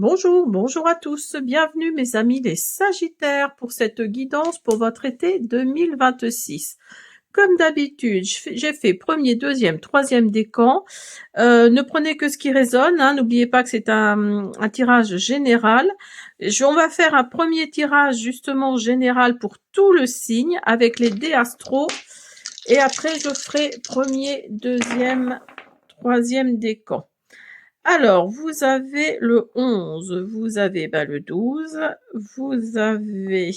Bonjour, bonjour à tous, bienvenue mes amis les Sagittaires pour cette guidance pour votre été 2026. Comme d'habitude, j'ai fait premier, deuxième, troisième décan. Ne prenez que ce qui résonne, hein, n'oubliez pas que c'est un tirage général. On va faire un premier tirage justement général pour tout le signe avec les dés astro. Et après, je ferai premier, deuxième, troisième décan. Alors, vous avez le 11, vous avez le 12, vous avez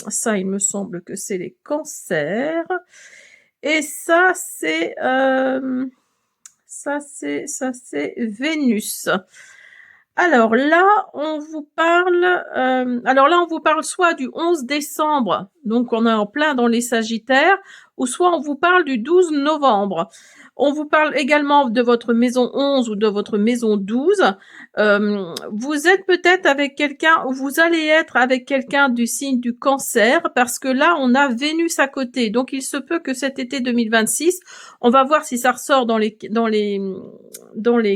ça, il me semble que c'est les cancers, et ça c'est Vénus. Alors là, on vous parle soit du 11 décembre, donc on est en plein dans les Sagittaires, ou soit on vous parle du 12 novembre. On vous parle également de votre maison 11 ou de votre maison 12. Vous êtes peut-être avec quelqu'un, ou vous allez être avec quelqu'un du signe du Cancer, parce que là, on a Vénus à côté. Donc, il se peut que cet été 2026, on va voir si ça ressort dans les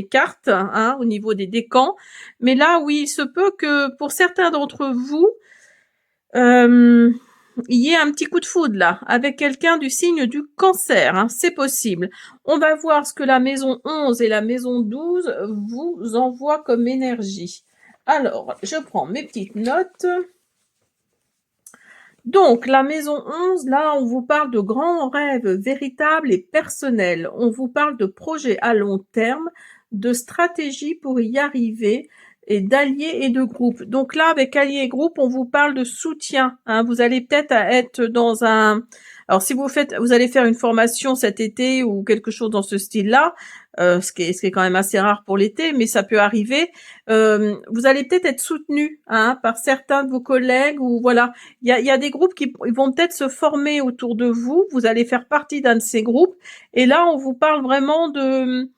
cartes, hein, au niveau des décans. Mais là, oui, il se peut que pour certains d'entre vous, il y ait un petit coup de foudre là, avec quelqu'un du signe du Cancer, hein, c'est possible. On va voir ce que la maison 11 et la maison 12 vous envoient comme énergie. Alors, je prends mes petites notes. Donc, la maison 11, là, on vous parle de grands rêves véritables et personnels. On vous parle de projets à long terme, de stratégies pour y arriver, et d'alliés et de groupes. Donc là, avec alliés et groupes, on vous parle de soutien, hein. Vous allez peut-être être dans alors si vous allez faire une formation cet été ou quelque chose dans ce style-là, ce qui est quand même assez rare pour l'été, mais ça peut arriver. Vous allez peut-être être soutenu, hein, par certains de vos collègues, ou voilà. Il y a des groupes qui vont peut-être se former autour de vous. Vous allez faire partie d'un de ces groupes. Et là, on vous parle vraiment de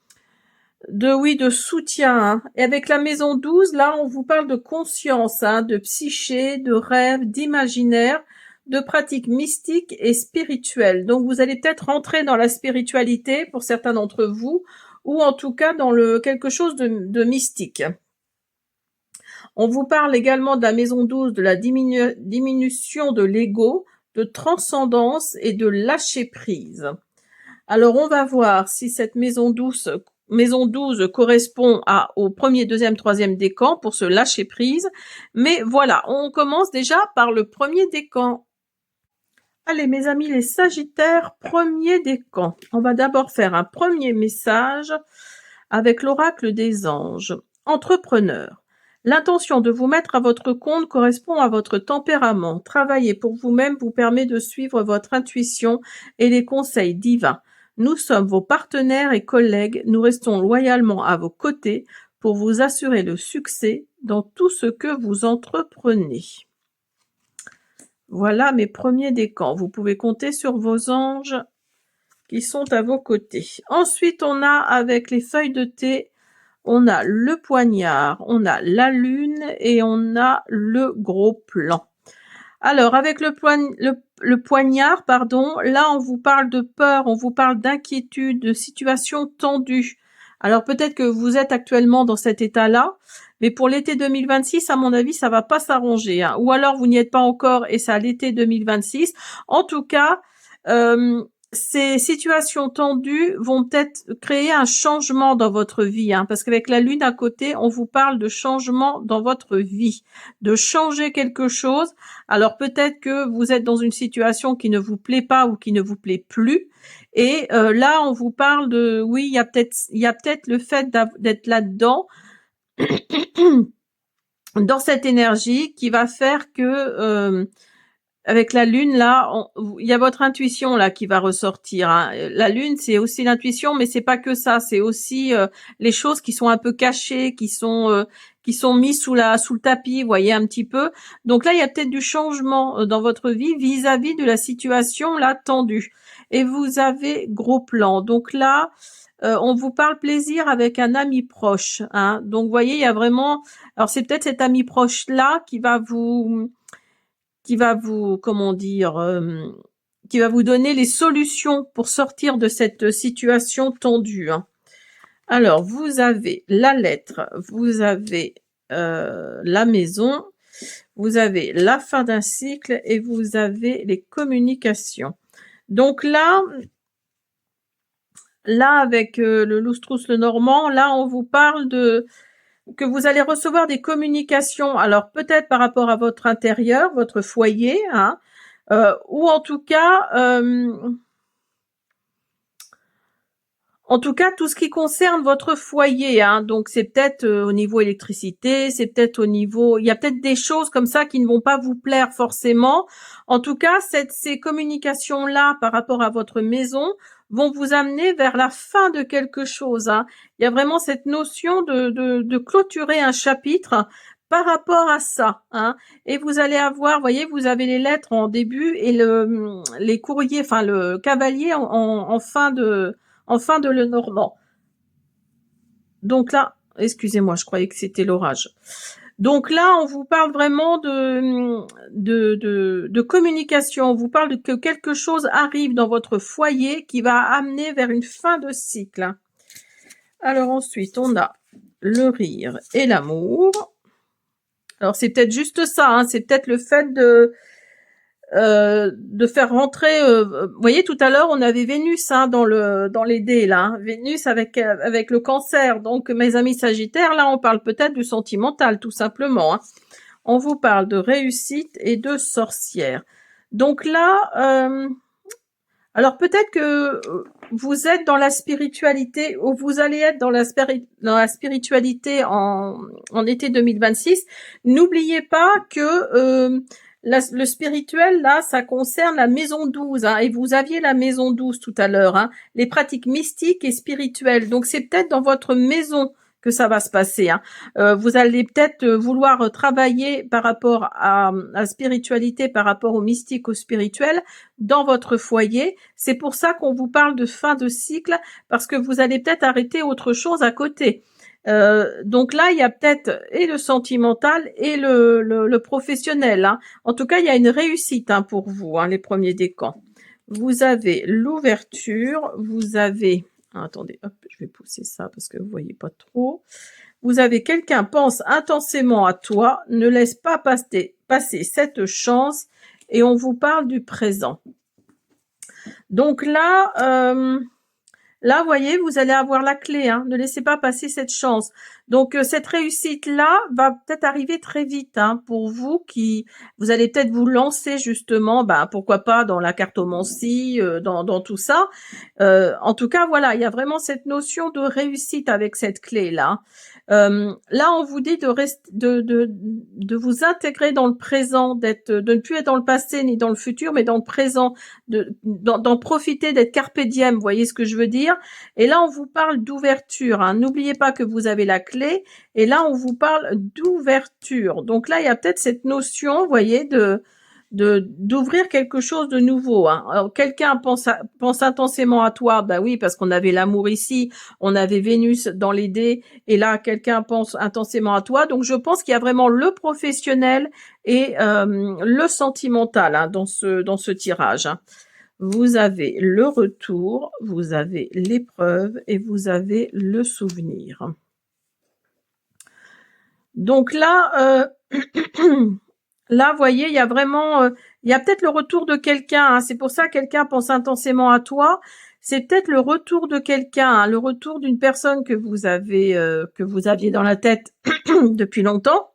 soutien, hein. Et avec la maison 12, là, on vous parle de conscience, hein, de psyché, de rêve, d'imaginaire, de pratiques mystiques et spirituelles. Donc, vous allez peut-être rentrer dans la spiritualité pour certains d'entre vous, ou en tout cas dans quelque chose de mystique. On vous parle également de la maison 12, de la diminution de l'ego, de transcendance et de lâcher prise. Alors, on va voir si cette maison 12 correspond au premier, deuxième, troisième décan pour se lâcher prise. Mais voilà, on commence déjà par le premier décan. Allez, mes amis les Sagittaires, premier décan. On va d'abord faire un premier message avec l'oracle des anges. Entrepreneur. L'intention de vous mettre à votre compte correspond à votre tempérament. Travailler pour vous-même vous permet de suivre votre intuition et les conseils divins. Nous sommes vos partenaires et collègues. Nous restons loyalement à vos côtés pour vous assurer le succès dans tout ce que vous entreprenez. Voilà mes premiers décans. Vous pouvez compter sur vos anges qui sont à vos côtés. Ensuite, on a avec les feuilles de thé, on a le poignard, on a la lune et on a le gros plan. Alors, avec le poignard, là, on vous parle de peur, on vous parle d'inquiétude, de situation tendue. Alors, peut-être que vous êtes actuellement dans cet état-là, mais pour l'été 2026, à mon avis, ça va pas s'arranger, hein. Ou alors, vous n'y êtes pas encore et c'est à l'été 2026. En tout cas, ces situations tendues vont peut-être créer un changement dans votre vie, hein, parce qu'avec la lune à côté, on vous parle de changement dans votre vie, de changer quelque chose. Alors peut-être que vous êtes dans une situation qui ne vous plaît pas ou qui ne vous plaît plus. Et là, on vous parle de, oui, il y a peut-être le fait d'être là-dedans, dans cette énergie qui va faire que avec la lune là, il y a votre intuition là qui va ressortir, hein. La lune, c'est aussi l'intuition, mais c'est pas que ça, c'est aussi les choses qui sont un peu cachées, qui sont mises sous le tapis, vous voyez un petit peu. Donc là, il y a peut-être du changement dans votre vie vis-à-vis de la situation là tendue. Et vous avez gros plan. Donc là, on vous parle plaisir avec un ami proche, hein. Donc vous voyez, il y a vraiment, alors c'est peut-être cet ami proche là comment dire, qui va vous donner les solutions pour sortir de cette situation tendue, hein. Alors, vous avez la lettre, vous avez la maison, vous avez la fin d'un cycle et vous avez les communications. Donc là, avec le Loustrous le Normand, là, on vous parle que vous allez recevoir des communications. Alors, peut-être par rapport à votre intérieur, votre foyer, hein, ou en tout cas, tout ce qui concerne votre foyer, hein. Donc, c'est peut-être au niveau électricité, c'est peut-être au niveau... Il y a peut-être des choses comme ça qui ne vont pas vous plaire forcément. En tout cas, ces communications-là par rapport à votre maison vont vous amener vers la fin de quelque chose, hein. Il y a vraiment cette notion de clôturer un chapitre par rapport à ça, hein. Et vous allez avoir, voyez, vous avez les lettres en début et les courriers, enfin le cavalier en fin de le Normand. Donc là, excusez-moi, je croyais que c'était l'orage. Donc là, on vous parle vraiment de communication. On vous parle de que quelque chose arrive dans votre foyer qui va amener vers une fin de cycle. Alors ensuite, on a le rire et l'amour. Alors c'est peut-être juste ça, hein, c'est peut-être le fait de faire rentrer, vous voyez tout à l'heure on avait Vénus, hein, dans les dés là, hein, Vénus avec le cancer. Donc mes amis sagittaires, là on parle peut-être du sentimental tout simplement, hein. On vous parle de réussite et de sorcière. Donc là, alors peut-être que vous êtes dans la spiritualité, ou vous allez être dans la spiritualité en été 2026. N'oubliez pas que le spirituel, là, ça concerne la maison 12, hein, et vous aviez la maison 12 tout à l'heure, hein, les pratiques mystiques et spirituelles. Donc, c'est peut-être dans votre maison que ça va se passer, hein. Vous allez peut-être vouloir travailler par rapport à la spiritualité, par rapport au mystique, au spirituel, dans votre foyer. C'est pour ça qu'on vous parle de fin de cycle, parce que vous allez peut-être arrêter autre chose à côté. Donc là, il y a peut-être et le sentimental et le professionnel, hein. En tout cas, il y a une réussite, hein, pour vous, hein, les premiers décans. Vous avez l'ouverture, vous avez... Ah, attendez, hop, je vais pousser ça parce que vous voyez pas trop. Vous avez quelqu'un pense intensément à toi, ne laisse pas passer cette chance, et on vous parle du présent. Donc là... Là, vous voyez, vous allez avoir la clé, hein. Ne laissez pas passer cette chance. Donc, cette réussite-là va peut-être arriver très vite, hein, pour vous vous allez peut-être vous lancer justement, pourquoi pas dans la cartomancie, dans tout ça. En tout cas, voilà, il y a vraiment cette notion de réussite avec cette clé-là. Là, on vous dit de vous intégrer dans le présent, de ne plus être dans le passé ni dans le futur, mais dans le présent, d'en profiter, d'être carpe diem, vous voyez ce que je veux dire? Et là, on vous parle d'ouverture, hein. N'oubliez pas que vous avez la clé, et là, on vous parle d'ouverture. Donc là, il y a peut-être cette notion, vous voyez, d'ouvrir quelque chose de nouveau, hein. Alors, quelqu'un pense intensément à toi, oui, parce qu'on avait l'amour ici, on avait Vénus dans les dés, et là, quelqu'un pense intensément à toi. Donc, je pense qu'il y a vraiment le professionnel et le sentimental, hein, dans ce tirage, hein. Vous avez le retour, vous avez l'épreuve et vous avez le souvenir. Donc là, là, vous voyez, il y a vraiment, il y a peut-être le retour de quelqu'un, hein. C'est pour ça que quelqu'un pense intensément à toi. C'est peut-être le retour de quelqu'un, hein, le retour d'une personne que vous aviez dans la tête depuis longtemps.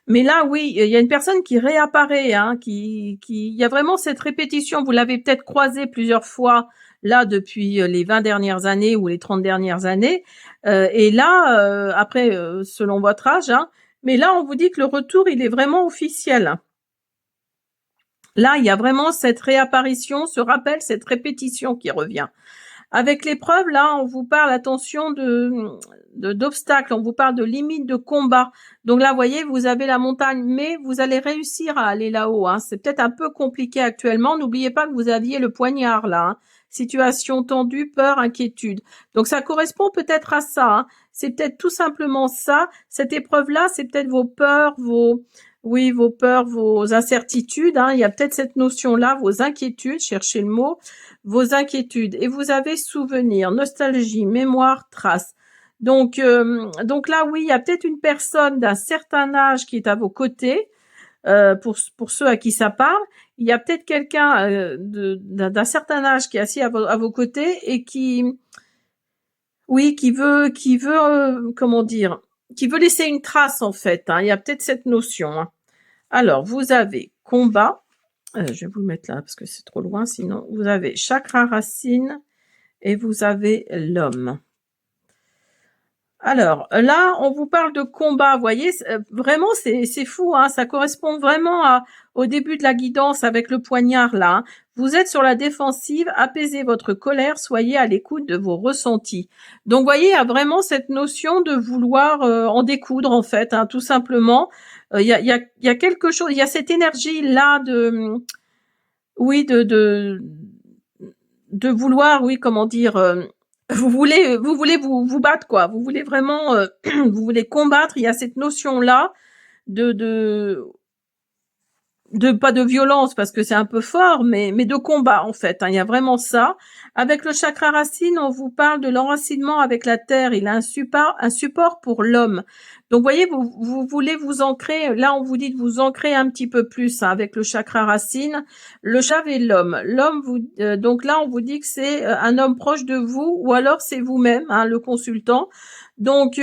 Mais là, oui, il y a une personne qui réapparaît, hein, il y a vraiment cette répétition. Vous l'avez peut-être croisé plusieurs fois là depuis les 20 dernières années ou les 30 dernières années. Et là, après, selon votre âge, hein, mais là, on vous dit que le retour, il est vraiment officiel. Là, il y a vraiment cette réapparition, ce rappel, cette répétition qui revient. Avec l'épreuve, là, on vous parle, attention, d'obstacles, on vous parle de limites de combat. Donc là, vous voyez, vous avez la montagne, mais vous allez réussir à aller là-haut, hein. C'est peut-être un peu compliqué actuellement. N'oubliez pas que vous aviez le poignard, là, hein. Situation tendue, peur, inquiétude. Donc ça correspond peut-être à ça, hein. C'est peut-être tout simplement ça. Cette épreuve-là, c'est peut-être vos peurs, Oui, vos peurs, vos incertitudes, hein, il y a peut-être cette notion-là, vos inquiétudes, cherchez le mot, vos inquiétudes. Et vous avez souvenir, nostalgie, mémoire, trace. Donc là, oui, il y a peut-être une personne d'un certain âge qui est à vos côtés, pour ceux à qui ça parle. Il y a peut-être quelqu'un d'un certain âge qui est assis à vos côtés et qui, oui, qui veut, comment dire, qui veut laisser une trace en fait, hein. Il y a peut-être cette notion, hein. Alors, vous avez combat, je vais vous le mettre là parce que c'est trop loin sinon. Vous avez chakra racine et vous avez l'homme. Alors là, on vous parle de combat, vous voyez, vraiment c'est fou, hein, ça correspond vraiment au début de la guidance avec le poignard là, hein. Vous êtes sur la défensive, apaisez votre colère, soyez à l'écoute de vos ressentis. Donc, vous voyez, il y a vraiment cette notion de vouloir en découdre en fait, hein, tout simplement. Il y a quelque chose, il y a cette énergie là oui, de vouloir, oui, comment dire, vous battre quoi. Vous voulez vraiment, vous voulez combattre. Il y a cette notion là de de pas de violence parce que c'est un peu fort, mais de combat en fait, hein. Il y a vraiment ça. Avec le chakra racine, on vous parle de l'enracinement avec la terre. Il a un support pour l'homme. Donc, voyez, vous voulez vous ancrer. Là, on vous dit de vous ancrer un petit peu plus, hein, avec le chakra racine. Le chat et l'homme. L'homme, donc là, on vous dit que c'est un homme proche de vous, ou alors c'est vous-même, hein, le consultant. Donc,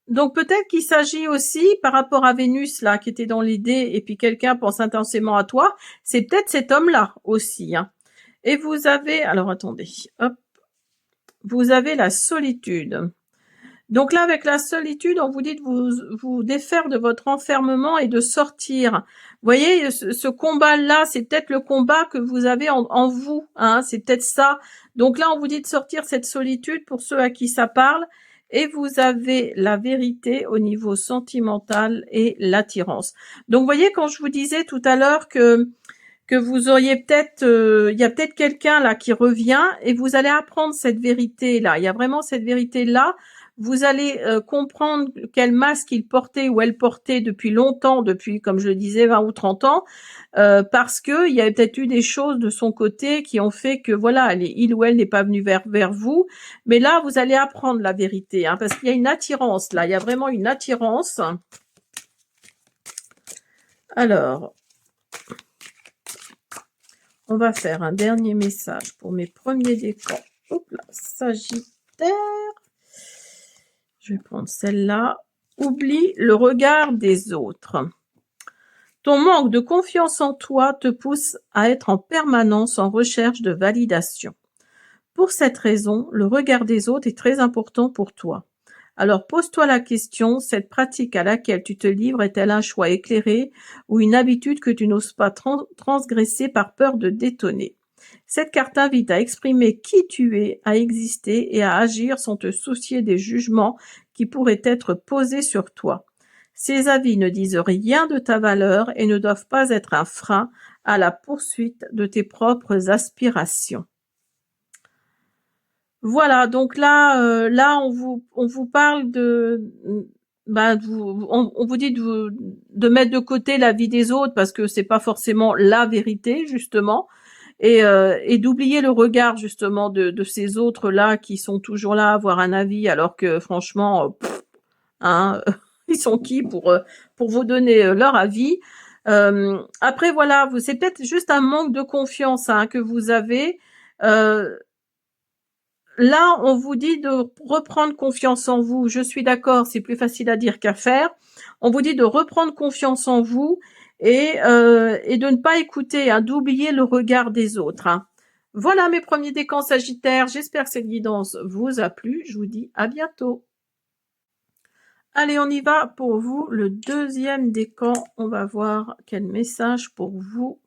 donc peut-être qu'il s'agit aussi par rapport à Vénus là qui était dans l'idée et puis quelqu'un pense intensément à toi, c'est peut-être cet homme-là aussi, hein. Et vous avez, alors attendez, hop, vous avez la solitude. Donc là, avec la solitude, on vous dit de vous défaire de votre enfermement et de sortir. Vous voyez, ce combat-là, c'est peut-être le combat que vous avez en vous, hein, c'est peut-être ça. Donc là, on vous dit de sortir cette solitude pour ceux à qui ça parle. Et vous avez la vérité au niveau sentimental et l'attirance. Donc, vous voyez, quand je vous disais tout à l'heure que vous auriez peut-être, il y a peut-être quelqu'un là qui revient et vous allez apprendre cette vérité là. Il y a vraiment cette vérité là. Vous allez comprendre quel masque il portait ou elle portait depuis longtemps, depuis, comme je le disais, 20 ou 30 ans, parce que il y avait peut-être eu des choses de son côté qui ont fait que voilà, il ou elle n'est pas venu vers vous. Mais là, vous allez apprendre la vérité, hein, parce qu'il y a une attirance là. Il y a vraiment une attirance. Alors, on va faire un dernier message pour mes premiers décans. Hop là, Sagittaire. Je vais prendre celle-là. Oublie le regard des autres. Ton manque de confiance en toi te pousse à être en permanence en recherche de validation. Pour cette raison, le regard des autres est très important pour toi. Alors pose-toi la question, cette pratique à laquelle tu te livres est-elle un choix éclairé ou une habitude que tu n'oses pas transgresser par peur de détonner? Cette carte invite à exprimer qui tu es, à exister et à agir sans te soucier des jugements qui pourraient être posés sur toi. Ces avis ne disent rien de ta valeur et ne doivent pas être un frein à la poursuite de tes propres aspirations. Voilà, donc là, on vous parle on vous dit de mettre de côté la vie des autres parce que c'est pas forcément la vérité justement, et d'oublier le regard justement de ces autres-là qui sont toujours là à avoir un avis alors que franchement, hein, ils sont qui pour vous donner leur avis. Après voilà, c'est peut-être juste un manque de confiance, hein, que vous avez. Euh, Là, on vous dit de reprendre confiance en vous. Je suis d'accord, c'est plus facile à dire qu'à faire. On vous dit de reprendre confiance en vous et de ne pas écouter, hein, d'oublier le regard des autres, hein. Voilà mes premiers décans sagittaires. J'espère que cette guidance vous a plu. Je vous dis à bientôt. Allez, on y va pour vous. Le deuxième décan, on va voir quel message pour vous.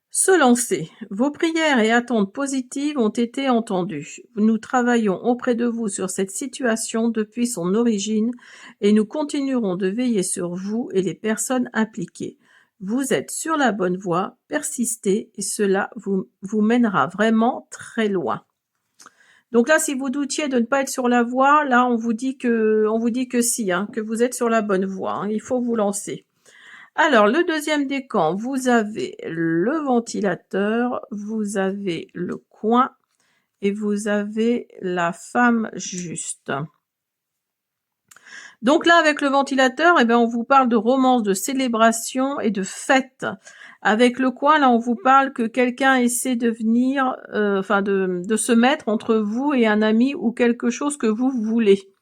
Se lancer. Vos prières et attentes positives ont été entendues. Nous travaillons auprès de vous sur cette situation depuis son origine et nous continuerons de veiller sur vous et les personnes impliquées. Vous êtes sur la bonne voie, persistez et cela vous mènera vraiment très loin. Donc là, si vous doutiez de ne pas être sur la voie, là, on vous dit que si, hein, que vous êtes sur la bonne voie, hein, il faut vous lancer. Alors, le deuxième décan, vous avez le ventilateur, vous avez le coin et vous avez la femme juste. Donc là, avec le ventilateur, eh ben, on vous parle de romance, de célébration et de fête. Avec le coin, là, on vous parle que quelqu'un essaie de venir, enfin de se mettre entre vous et un ami ou quelque chose que vous voulez.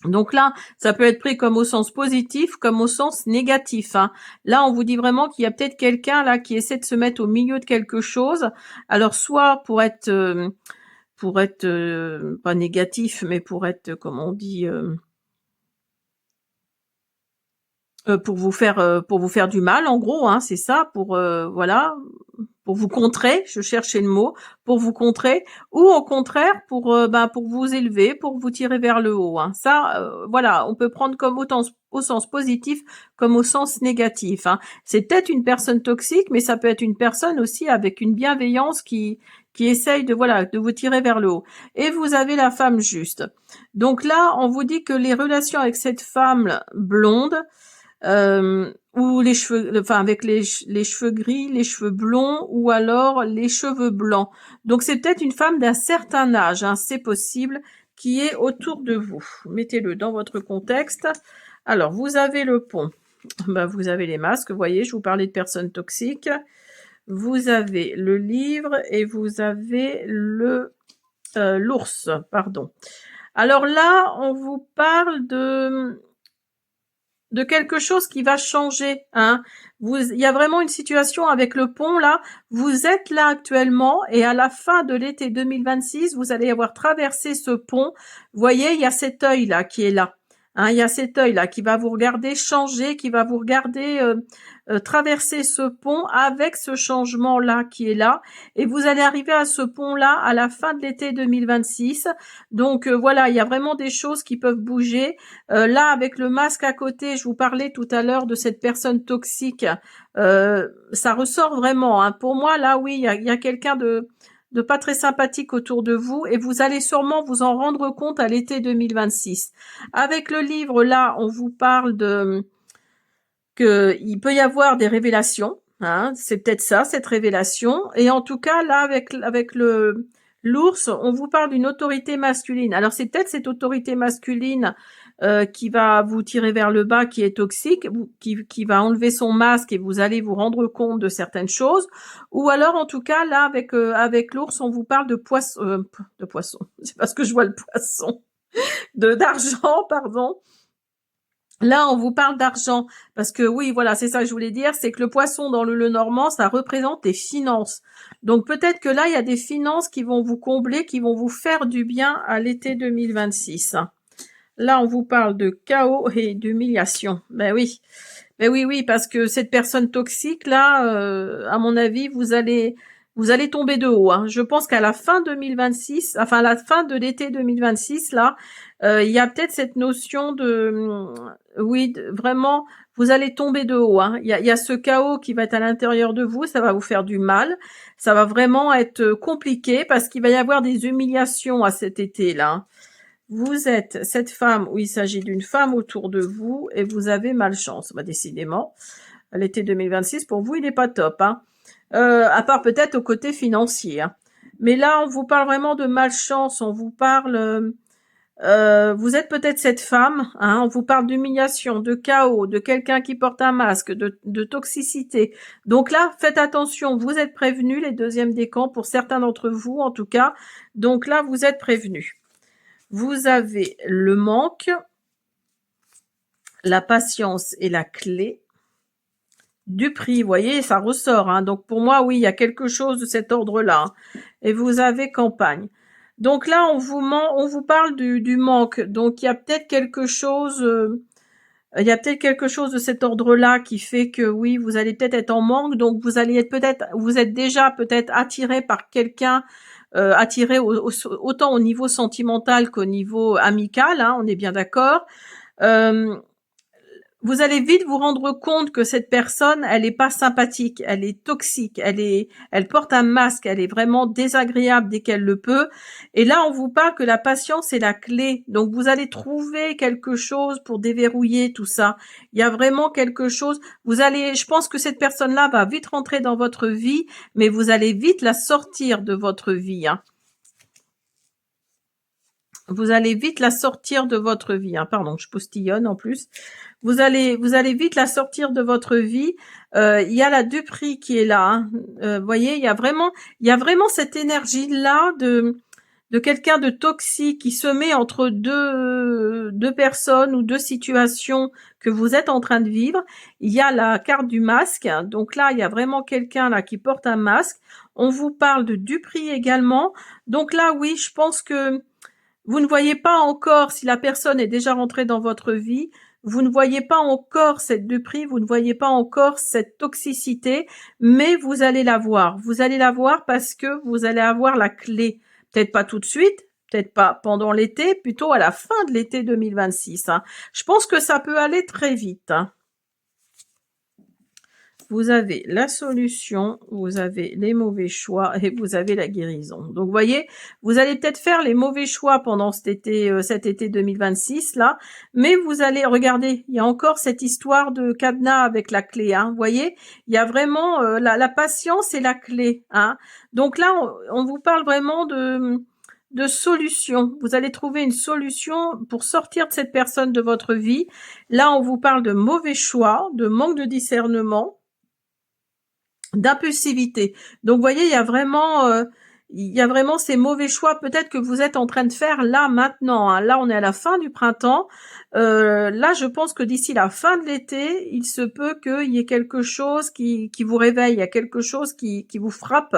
Donc là, ça peut être pris comme au sens positif, comme au sens négatif, hein. Là, on vous dit vraiment qu'il y a peut-être quelqu'un là qui essaie de se mettre au milieu de quelque chose. Alors, soit pour être pas négatif, mais pour être, comment on dit, pour vous faire du mal, en gros, hein, c'est ça, voilà, pour vous contrer, je cherchais le mot, pour vous contrer, ou au contraire pour vous élever, pour vous tirer vers le haut, hein. Ça, voilà, on peut prendre comme autant au sens positif comme au sens négatif, hein. C'est peut-être une personne toxique, mais ça peut être une personne aussi avec une bienveillance qui essaye de voilà de vous tirer vers le haut. Et vous avez la femme juste. Donc là, on vous dit que les relations avec cette femme blonde ou les cheveux, enfin avec les cheveux gris, les cheveux blonds ou alors les cheveux blancs. Donc c'est peut-être une femme d'un certain âge, hein, c'est possible, qui est autour de vous. Mettez-le dans votre contexte. Alors vous avez le pont, ben, vous avez les masques, vous voyez, je vous parlais de personnes toxiques. Vous avez le livre et vous avez le l'ours, pardon. Alors là, on vous parle de quelque chose qui va changer, hein. Il y a vraiment une situation avec le pont là. Vous êtes là actuellement et à la fin de l'été 2026, vous allez avoir traversé ce pont. Vous voyez, il y a cet œil là qui est là. Hein, il y a cet œil là qui va vous regarder changer, qui va vous regarder traverser ce pont avec ce changement là qui est là. Et vous allez arriver à ce pont là à la fin de l'été 2026. Donc voilà, il y a vraiment des choses qui peuvent bouger. Là, avec le masque à côté, je vous parlais tout à l'heure de cette personne toxique. Ça ressort vraiment, hein. Pour moi, là, oui, il y a quelqu'un de pas très sympathique autour de vous et vous allez sûrement vous en rendre compte à l'été 2026. Avec le livre, là, on vous parle que il peut y avoir des révélations, hein. C'est peut-être ça, cette révélation. Et en tout cas, là, avec l'ours, on vous parle d'une autorité masculine. Alors, c'est peut-être cette autorité masculine qui va vous tirer vers le bas, qui est toxique, qui va enlever son masque et vous allez vous rendre compte de certaines choses. Ou alors, en tout cas, là, avec l'ours, on vous parle de poisson. C'est parce que je vois le poisson. D'argent, pardon. Là, on vous parle d'argent parce que oui, voilà, c'est ça que je voulais dire, c'est que le poisson dans le normand, ça représente les finances. Donc peut-être que là, il y a des finances qui vont vous combler, qui vont vous faire du bien à l'été 2026. Là, on vous parle de chaos et d'humiliation. Ben oui. Ben oui, oui, parce que cette personne toxique, là, à mon avis, vous allez tomber de haut, hein. Je pense qu'à la fin 2026, enfin, à la fin de l'été 2026, là, il y a peut-être cette notion oui, vraiment, vous allez tomber de haut, hein. Il y a ce chaos qui va être à l'intérieur de vous, ça va vous faire du mal. Ça va vraiment être compliqué parce qu'il va y avoir des humiliations à cet été-là, hein. Vous êtes cette femme où il s'agit d'une femme autour de vous et vous avez malchance. Bah, décidément, l'été 2026, pour vous, il n'est pas top, hein. À part peut-être au côté financier, hein. Mais là, on vous parle vraiment de malchance, on vous parle... vous êtes peut-être cette femme, hein, on vous parle d'humiliation, de chaos, de quelqu'un qui porte un masque, de toxicité. Donc là, faites attention, vous êtes prévenus, les deuxièmes décans, pour certains d'entre vous en tout cas. Donc là, vous êtes prévenus. Vous avez le manque, la patience et la clé du prix. Vous voyez, ça ressort, hein. Donc pour moi, oui, il y a quelque chose de cet ordre-là, hein. Et vous avez campagne. Donc là, on vous parle du manque. Donc il y a peut-être quelque chose, il y a peut-être quelque chose de cet ordre-là qui fait que oui, vous allez peut-être être en manque. Donc vous allez être vous êtes déjà peut-être attiré par quelqu'un, attiré autant au niveau sentimental qu'au niveau amical, hein, on est bien d'accord. vous allez vite vous rendre compte que cette personne, elle est pas sympathique, elle est toxique, elle porte un masque, elle est vraiment désagréable dès qu'elle le peut. Et là, on vous parle que la patience est la clé. Donc, vous allez trouver quelque chose pour déverrouiller tout ça. Il y a vraiment quelque chose. Je pense que cette personne-là va vite rentrer dans votre vie, mais vous allez vite la sortir de votre vie, hein. Vous allez vite la sortir de votre vie, hein. Pardon, je postillonne en plus. Vous allez vite la sortir de votre vie. Il y a la Duperie qui est là, hein. Voyez, il y a vraiment cette énergie-là de quelqu'un de toxique qui se met entre deux personnes ou deux situations que vous êtes en train de vivre. Il y a la carte du masque. Donc là, il y a vraiment quelqu'un là qui porte un masque. On vous parle de Duperie également. Donc là, oui, je pense que vous ne voyez pas encore si la personne est déjà rentrée dans votre vie. Vous ne voyez pas encore cette Duperie, vous ne voyez pas encore cette toxicité, mais vous allez la voir. Vous allez la voir parce que vous allez avoir la clé. Peut-être pas tout de suite, peut-être pas pendant l'été, plutôt à la fin de l'été 2026, hein. Je pense que ça peut aller très vite, hein. Vous avez la solution, vous avez les mauvais choix et vous avez la guérison. Donc, vous voyez, vous allez peut-être faire les mauvais choix pendant cet été 2026 là, mais vous allez regarder, il y a encore cette histoire de cadenas avec la clé, hein. Vous voyez, il y a vraiment la patience et la clé, hein. Donc là, on vous parle vraiment de solution. Vous allez trouver une solution pour sortir de cette personne de votre vie. Là, on vous parle de mauvais choix, de manque de discernement, d'impulsivité. Donc, vous voyez, il y a vraiment ces mauvais choix peut-être que vous êtes en train de faire là maintenant, hein. Là, on est à la fin du printemps. Là, je pense que d'ici la fin de l'été, il se peut qu'il y ait quelque chose qui vous réveille, il y a quelque chose qui vous frappe.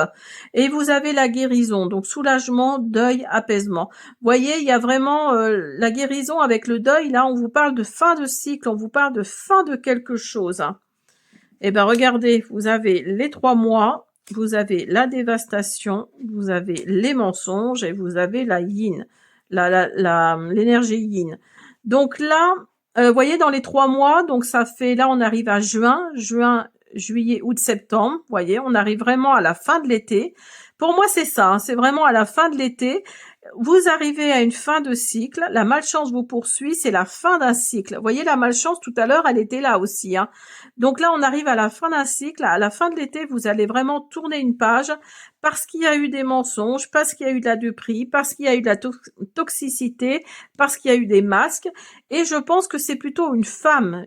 Et vous avez la guérison, donc soulagement, deuil, apaisement. Vous voyez, il y a vraiment la guérison avec le deuil. Là, on vous parle de fin de cycle, on vous parle de fin de quelque chose, hein. Eh ben, regardez, vous avez les 3 mois, vous avez la dévastation, vous avez les mensonges et vous avez la yin, l'énergie yin. Donc là, voyez, dans les 3 mois, donc ça fait, là, on arrive à juin, juillet, août, septembre. Voyez, on arrive vraiment à la fin de l'été. Pour moi, c'est ça, hein, c'est vraiment à la fin de l'été. Vous arrivez à une fin de cycle. La malchance vous poursuit, c'est la fin d'un cycle. Vous voyez, la malchance, tout à l'heure, elle était là aussi, hein. Donc là, on arrive à la fin d'un cycle. À la fin de l'été, vous allez vraiment tourner une page parce qu'il y a eu des mensonges, parce qu'il y a eu de la duperie, parce qu'il y a eu de la toxicité, parce qu'il y a eu des masques. Et je pense que c'est plutôt une femme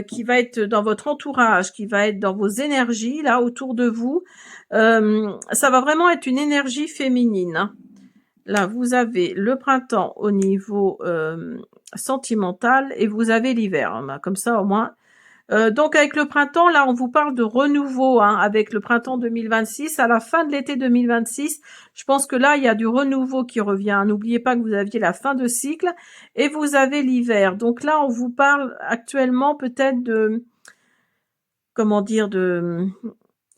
qui va être dans votre entourage, qui va être dans vos énergies, là, autour de vous. Ça va vraiment être une énergie féminine, hein. Là, vous avez le printemps au niveau sentimental et vous avez l'hiver, hein. Comme ça, au moins. Donc, avec le printemps, là, on vous parle de renouveau, hein, avec le printemps 2026. À la fin de l'été 2026, je pense que là, il y a du renouveau qui revient. N'oubliez pas que vous aviez la fin de cycle et vous avez l'hiver. Donc là, on vous parle actuellement peut-être de, comment dire, de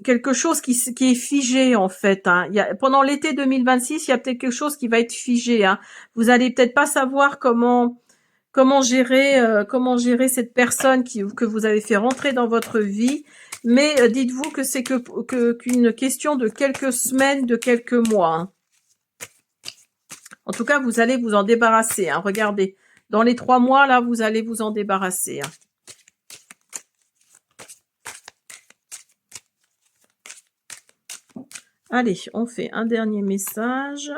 quelque chose qui est figé en fait, hein. Pendant l'été 2026, il y a peut-être quelque chose qui va être figé, hein. Vous allez peut-être pas savoir comment gérer cette personne que vous avez fait rentrer dans votre vie, mais dites-vous que c'est qu'une question de quelques semaines, de quelques mois, hein. En tout cas, vous allez vous en débarrasser, hein. Regardez, dans les 3 mois là, vous allez vous en débarrasser, hein. Allez, on fait un dernier message.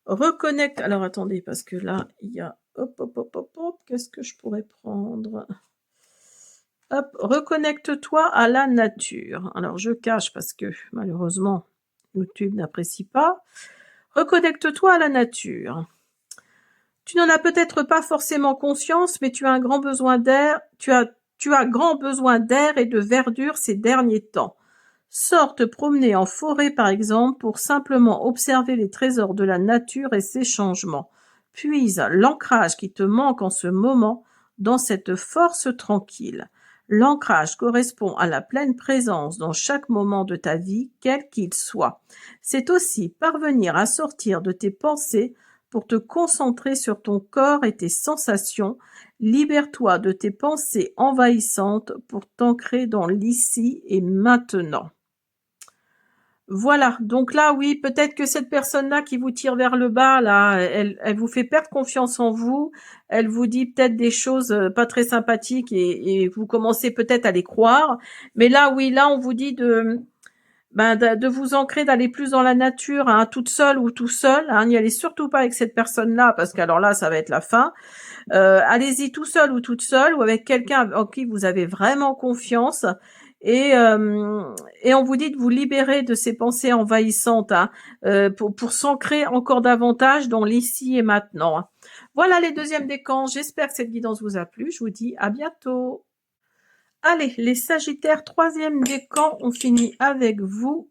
Reconnecte. Alors, attendez, parce que là, il y a... Hop, hop, hop, hop, hop. Qu'est-ce que je pourrais prendre? Hop, reconnecte-toi à la nature. Alors, je cache parce que, malheureusement, YouTube n'apprécie pas. Reconnecte-toi à la nature. Tu n'en as peut-être pas forcément conscience, mais tu as un grand besoin d'air. Tu as grand besoin d'air et de verdure ces derniers temps. Sors te promener en forêt par exemple pour simplement observer les trésors de la nature et ses changements. Puise l'ancrage qui te manque en ce moment dans cette force tranquille. L'ancrage correspond à la pleine présence dans chaque moment de ta vie, quel qu'il soit. C'est aussi parvenir à sortir de tes pensées pour te concentrer sur ton corps et tes sensations, Libère-toi de tes pensées envahissantes pour t'ancrer dans l'ici et maintenant. Voilà, donc là, oui, peut-être que cette personne-là qui vous tire vers le bas, là, elle vous fait perdre confiance en vous, elle vous dit peut-être des choses pas très sympathiques et vous commencez peut-être à les croire. Mais là, oui, là, on vous dit de vous ancrer, d'aller plus dans la nature, hein, toute seule ou tout seul. Hein, n'y allez surtout pas avec cette personne-là, parce qu'alors là, ça va être la fin. Allez-y tout seul ou toute seule, ou avec quelqu'un en qui vous avez vraiment confiance. Et on vous dit de vous libérer de ces pensées envahissantes, hein, pour s'ancrer encore davantage dans l'ici et maintenant. Hein. Voilà les deuxièmes décans. J'espère que cette guidance vous a plu. Je vous dis à bientôt. Allez, les Sagittaires, troisième décan, on finit avec vous.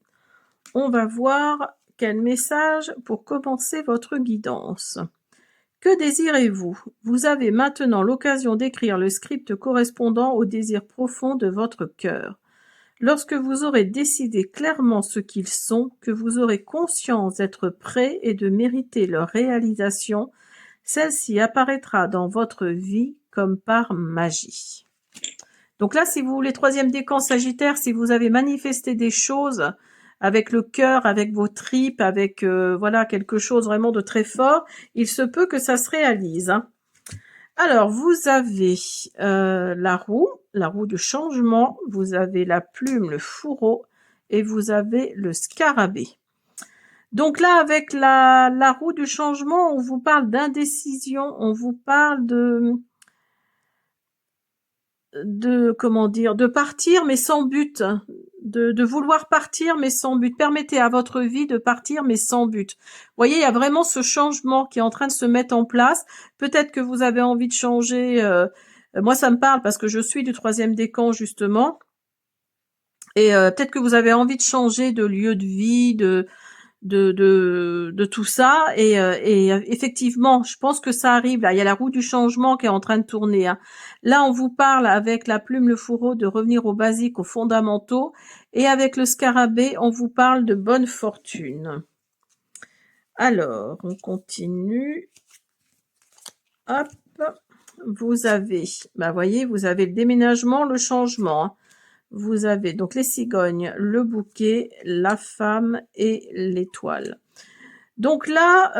On va voir quel message pour commencer votre guidance. Que désirez-vous? Vous avez maintenant l'occasion d'écrire le script correspondant au désir profond de votre cœur. Lorsque vous aurez décidé clairement ce qu'ils sont, que vous aurez conscience d'être prêt et de mériter leur réalisation, celle-ci apparaîtra dans votre vie comme par magie. Donc là, si vous voulez, troisième décan Sagittaire, si vous avez manifesté des choses avec le cœur, avec vos tripes, avec voilà quelque chose vraiment de très fort, il se peut que ça se réalise. Hein. Alors, vous avez la roue du changement, vous avez la plume, le fourreau, et vous avez le scarabée. Donc là, avec la roue du changement, on vous parle d'indécision, on vous parle comment dire, de partir mais sans but, de vouloir partir mais sans but. Permettez à votre vie de partir mais sans but. Vous voyez, il y a vraiment ce changement qui est en train de se mettre en place. Peut-être que vous avez envie de changer. Moi, ça me parle parce que je suis du troisième décan justement. Et peut-être que vous avez envie de changer de lieu de vie, de tout ça et effectivement je pense que ça arrive là, il y a la roue du changement qui est en train de tourner hein. Là on vous parle avec la plume le fourreau de revenir aux basiques, aux fondamentaux et avec le scarabée on vous parle de bonne fortune. Alors on continue, hop, vous avez voyez, vous avez le déménagement, le changement hein. Vous avez donc les cigognes, le bouquet, la femme et l'étoile. Donc là,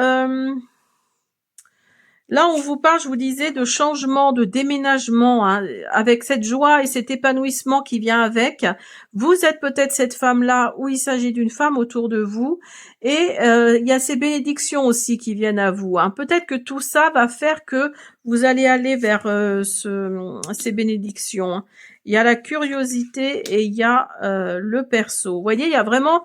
on vous parle, je vous disais, de changement, de déménagement, hein, avec cette joie et cet épanouissement qui vient avec. Vous êtes peut-être cette femme-là, ou il s'agit d'une femme autour de vous, et il y a ces bénédictions aussi qui viennent à vous. Hein. Peut-être que tout ça va faire que vous allez aller vers ces bénédictions. Hein. Il y a la curiosité et il y a le perso. Vous voyez, il y a vraiment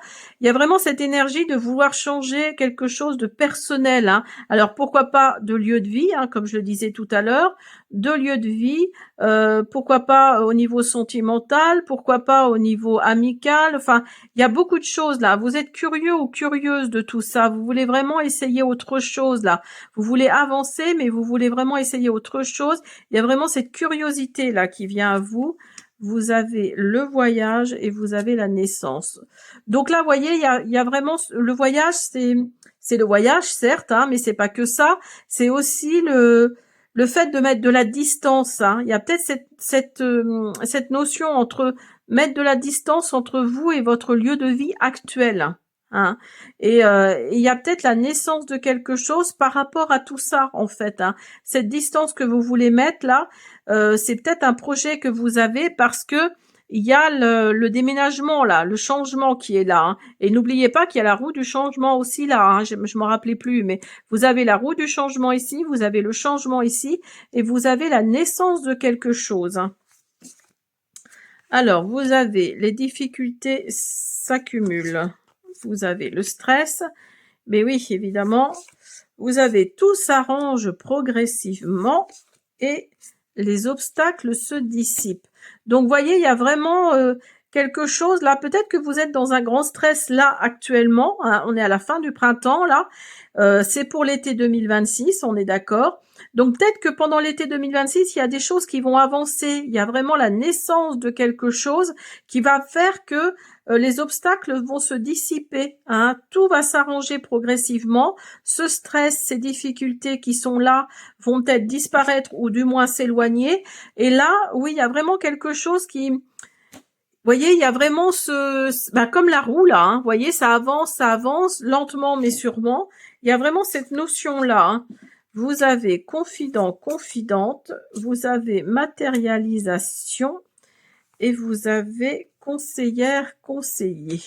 cette énergie de vouloir changer quelque chose de personnel. Hein. Alors pourquoi pas de lieu de vie, hein, comme je le disais tout à l'heure, de lieu de vie. Pourquoi pas au niveau sentimental, pourquoi pas au niveau amical. Enfin, il y a beaucoup de choses là. Vous êtes curieux ou curieuse de tout ça. Vous voulez vraiment essayer autre chose là. Vous voulez avancer, mais vous voulez vraiment essayer autre chose. Il y a vraiment cette curiosité là qui vient à vous. Vous avez le voyage et vous avez la naissance. Donc là, vous voyez, il y a vraiment le voyage, c'est le voyage, certes, hein, mais c'est pas que ça. C'est aussi le fait de mettre de la distance. Hein. Il y a peut-être cette notion entre mettre de la distance entre vous et votre lieu de vie actuel. Hein. Et il y a peut-être la naissance de quelque chose par rapport à tout ça, en fait. Hein. Cette distance que vous voulez mettre là, c'est peut-être un projet que vous avez parce que il y a le déménagement là, le changement qui est là. Hein. Et n'oubliez pas qu'il y a la roue du changement aussi là. Hein. Je m'en rappelais plus, mais vous avez la roue du changement ici, vous avez le changement ici, et vous avez la naissance de quelque chose. Hein. Alors, vous avez les difficultés s'accumulent. Vous avez le stress, mais oui, évidemment, vous avez tout s'arrange progressivement et les obstacles se dissipent. Donc, vous voyez, il y a vraiment quelque chose là, peut-être que vous êtes dans un grand stress là actuellement, hein, on est à la fin du printemps là, c'est pour l'été 2026, on est d'accord. Donc peut-être que pendant l'été 2026, il y a des choses qui vont avancer, il y a vraiment la naissance de quelque chose qui va faire que les obstacles vont se dissiper, hein, tout va s'arranger progressivement, ce stress, ces difficultés qui sont là vont peut-être disparaître ou du moins s'éloigner, et là, oui, il y a vraiment quelque chose qui, vous voyez, il y a vraiment comme la roue là, hein, vous voyez, ça avance, lentement mais sûrement. Il y a vraiment cette notion-là, hein. Vous avez confident, confidente, vous avez matérialisation et vous avez conseillère, conseiller.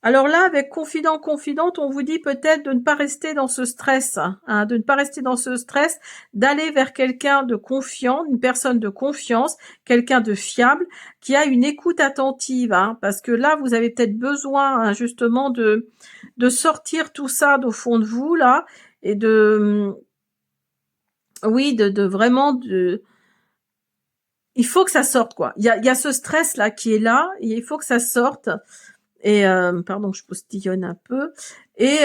Alors là, avec confident, confidente, on vous dit peut-être de ne pas rester dans ce stress, hein, de ne pas rester dans ce stress, d'aller vers quelqu'un de confiant, une personne de confiance, quelqu'un de fiable, qui a une écoute attentive, hein, parce que là, vous avez peut-être besoin, hein, justement de sortir tout ça d'au fond de vous là, et oui, de vraiment il faut que ça sorte quoi. Il y a ce stress là qui est là, et il faut que ça sorte. Et pardon, je postillonne un peu. Et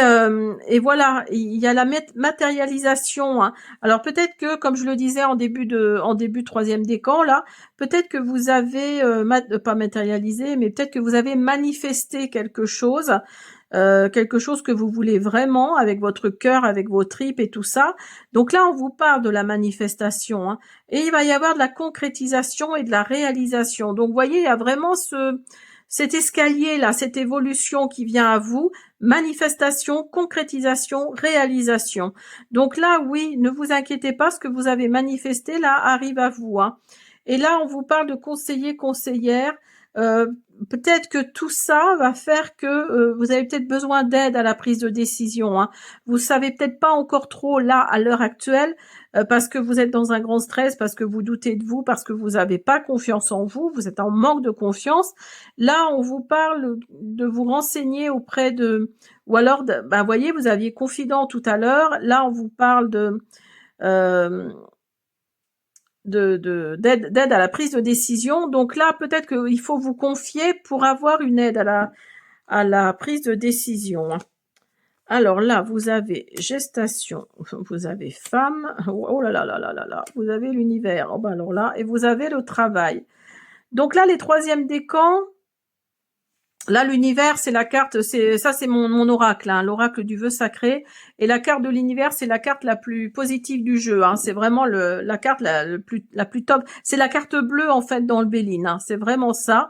voilà, il y a la matérialisation, hein. Alors peut-être que, comme je le disais en début de troisième décan là, peut-être que vous avez pas matérialisé, mais peut-être que vous avez manifesté quelque chose que vous voulez vraiment avec votre cœur, avec vos tripes et tout ça. Donc là, on vous parle de la manifestation, hein. Et il va y avoir de la concrétisation et de la réalisation. Donc vous voyez, il y a vraiment cet escalier-là, cette évolution qui vient à vous, manifestation, concrétisation, réalisation. Donc là, oui, ne vous inquiétez pas, ce que vous avez manifesté, là, arrive à vous, hein. Et là, on vous parle de conseiller, conseillère. Euh, Peut-être que tout ça va faire que vous avez peut-être besoin d'aide à la prise de décision, hein. Vous savez peut-être pas encore trop là, à l'heure actuelle, parce que vous êtes dans un grand stress, parce que vous doutez de vous, parce que vous n'avez pas confiance en vous, vous êtes en manque de confiance. Là, on vous parle de vous renseigner auprès ou alors, voyez, vous aviez confident tout à l'heure. Là, on vous parle euh, d'aide à la prise de décision. Donc là, peut-être qu'il faut vous confier pour avoir une aide à la prise de décision. Alors là, vous avez gestation, vous avez femme, oh là là là là là là, vous avez l'univers, oh ben alors là, et vous avez le travail. Donc là, les troisièmes décans, là, l'univers, c'est la carte, c'est mon oracle, hein, l'oracle du vœu sacré. Et la carte de l'univers, c'est la carte la plus positive du jeu, hein. C'est vraiment la carte la plus top. C'est la carte bleue, en fait, dans le Béline, hein. C'est vraiment ça.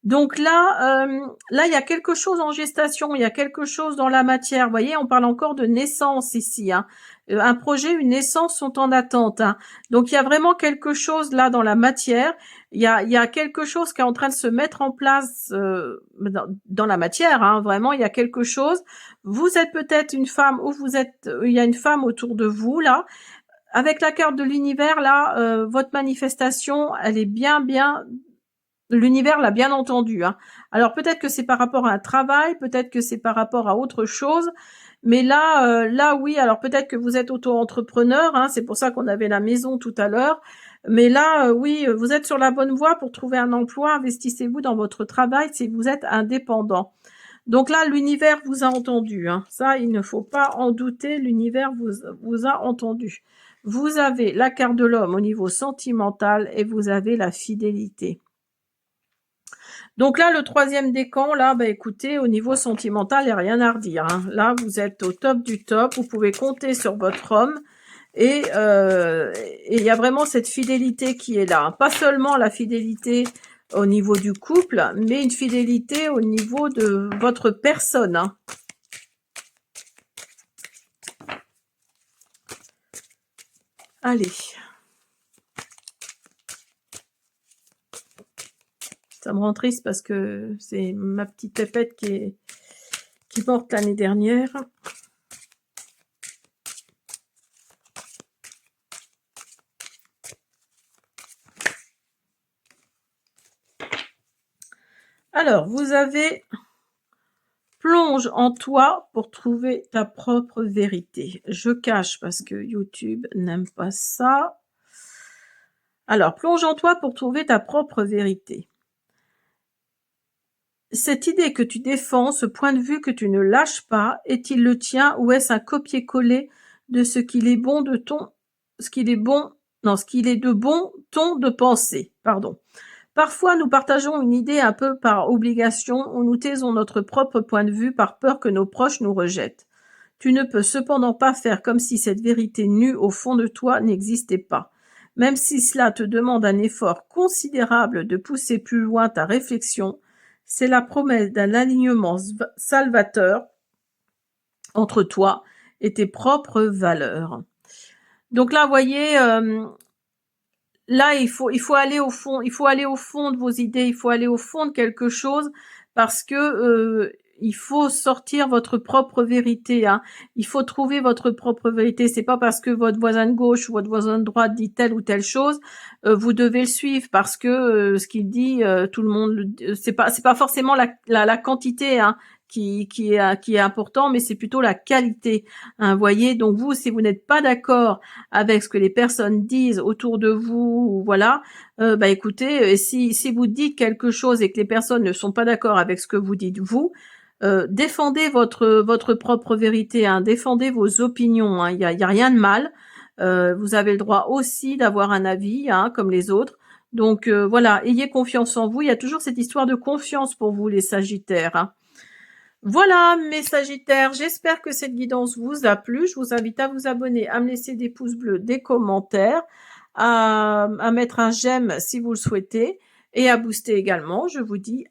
Donc là, il y a quelque chose en gestation, il y a quelque chose dans la matière. Vous voyez, on parle encore de naissance ici, hein. Un projet, une naissance sont en attente, hein. Donc il y a vraiment quelque chose là dans la matière. Il y a quelque chose qui est en train de se mettre en place dans la matière, hein. Vraiment, il y a quelque chose. Vous êtes peut-être une femme ou il y a une femme autour de vous là. Avec la carte de l'univers là, votre manifestation, elle est bien l'univers l'a bien entendu, hein. Alors peut-être que c'est par rapport à un travail, peut-être que c'est par rapport à autre chose, mais là oui, alors peut-être que vous êtes auto-entrepreneur, hein, c'est pour ça qu'on avait la maison tout à l'heure, mais là oui, vous êtes sur la bonne voie pour trouver un emploi, investissez-vous dans votre travail si vous êtes indépendant. Donc là, l'univers vous a entendu, hein. Ça, il ne faut pas en douter, l'univers vous a entendu. Vous avez la carte de l'homme au niveau sentimental et vous avez la fidélité. Donc là, le troisième décan, là, écoutez, au niveau sentimental, il n'y a rien à redire, hein. Là, vous êtes au top du top. Vous pouvez compter sur votre homme. Et il y a vraiment cette fidélité qui est là. Pas seulement la fidélité au niveau du couple, mais une fidélité au niveau de votre personne, hein. Allez. Ça me rend triste parce que c'est ma petite pépette qui est morte l'année dernière. Alors, vous avez plonge en toi pour trouver ta propre vérité. Je cache parce que YouTube n'aime pas ça. Alors, plonge en toi pour trouver ta propre vérité. Cette idée que tu défends, ce point de vue que tu ne lâches pas, est-il le tien ou est-ce un copier-coller de ce qu'il est bon de ton, ce qu'il est bon, non, ce qu'il est de bon ton de penser, pardon. Parfois, nous partageons une idée un peu par obligation ou nous taisons notre propre point de vue par peur que nos proches nous rejettent. Tu ne peux cependant pas faire comme si cette vérité nue au fond de toi n'existait pas. Même si cela te demande un effort considérable de pousser plus loin ta réflexion, c'est la promesse d'un alignement salvateur entre toi et tes propres valeurs. Donc là, vous voyez, là, il faut aller au fond, il faut aller au fond de vos idées, il faut aller au fond de quelque chose parce que il faut sortir votre propre vérité, hein. Il faut trouver votre propre vérité. C'est pas parce que votre voisin de gauche ou votre voisin de droite dit telle ou telle chose, vous devez le suivre parce que ce qu'il dit, tout le monde, c'est pas forcément la quantité, hein, qui est important, mais c'est plutôt la qualité, hein, voyez. Donc vous, si vous n'êtes pas d'accord avec ce que les personnes disent autour de vous, ou voilà, bah écoutez, si vous dites quelque chose et que les personnes ne sont pas d'accord avec ce que vous dites vous, défendez votre propre vérité, hein, défendez vos opinions, hein, y a rien de mal. Vous avez le droit aussi d'avoir un avis, hein, comme les autres. Donc voilà, ayez confiance en vous. Il y a toujours cette histoire de confiance pour vous, les Sagittaires, hein. Voilà, mes Sagittaires, j'espère que cette guidance vous a plu. Je vous invite à vous abonner, à me laisser des pouces bleus, des commentaires, à mettre un j'aime si vous le souhaitez et à booster également. Je vous dis